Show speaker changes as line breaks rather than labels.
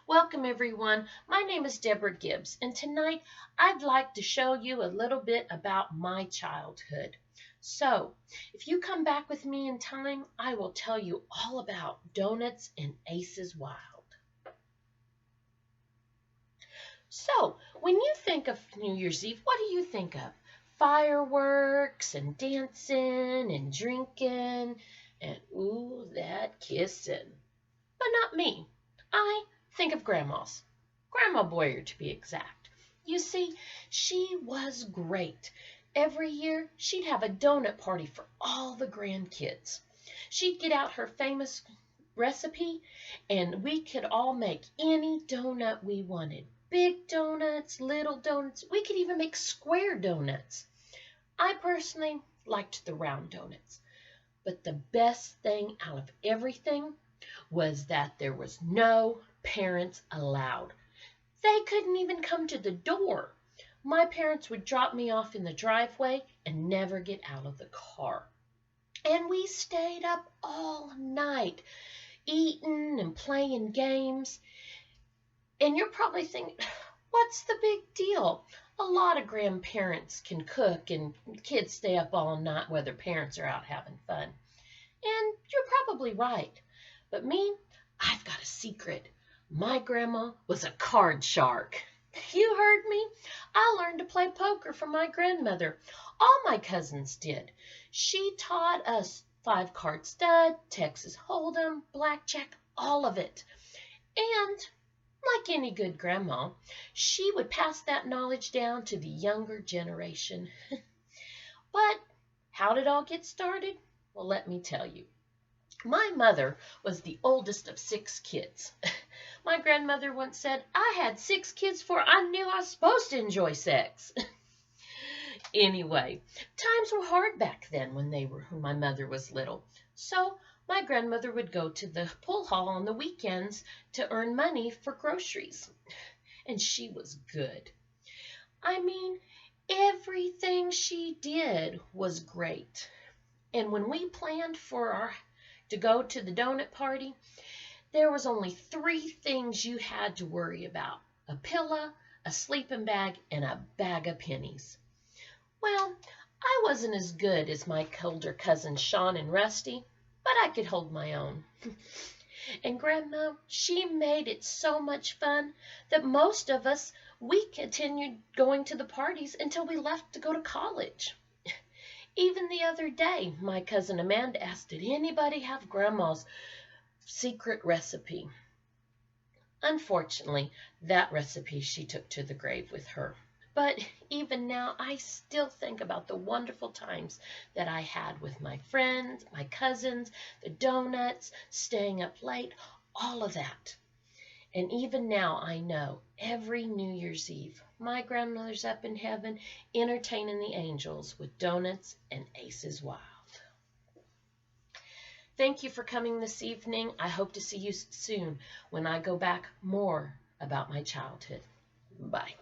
Welcome, everyone. My name is Deborah Gibbs, and tonight I'd like to show you a little bit about my childhood. So, if you come back with me in time, I will tell you all about Donuts and Aces Wild. So, when you think of New Year's Eve, what do you think of? Fireworks and dancing and drinking and ooh, that kissing. But not me. I think of Grandma's. Grandma Boyer, to be exact. You see, she was great. Every year, she'd have a donut party for all the grandkids. She'd get out her famous recipe, and we could all make any donut we wanted. Big donuts, little donuts. We could even make square donuts. I personally liked the round donuts. But the best thing out of everything was that there was no parents allowed. They couldn't even come to the door. My parents would drop me off in the driveway and never get out of the car. And we stayed up all night, eating and playing games. And you're probably thinking, what's the big deal? A lot of grandparents can cook and kids stay up all night while their parents are out having fun. And you're probably right. But me, I've got a secret. My grandma was a card shark. You heard me. I learned to play poker from my grandmother. All my cousins did. She taught us five-card stud, Texas Hold'em, blackjack, all of it. And like any good grandma, she would pass that knowledge down to the younger generation. But how did it all get started? Well, let me tell you. My mother was the oldest of 6 kids. My grandmother once said, I had 6 kids before I knew I was supposed to enjoy sex. Anyway, times were hard back then when my mother was little. So my grandmother would go to the pool hall on the weekends to earn money for groceries. And she was good. I mean, everything she did was great. And when we planned to go to the donut party, there was only 3 things you had to worry about: a pillow, a sleeping bag, and a bag of pennies. Well, I wasn't as good as my older cousins Sean and Rusty, but I could hold my own. And Grandma, she made it so much fun that most of us, we continued going to the parties until we left to go to college. Even the other day, my cousin Amanda asked, did anybody have Grandma's secret recipe? Unfortunately, that recipe she took to the grave with her. But even now, I still think about the wonderful times that I had with my friends, my cousins, the donuts, staying up late, all of that. And even now, I know every New Year's Eve, my grandmother's up in heaven entertaining the angels with donuts and Aces Wild. Thank you for coming this evening. I hope to see you soon when I go back more about my childhood. Bye.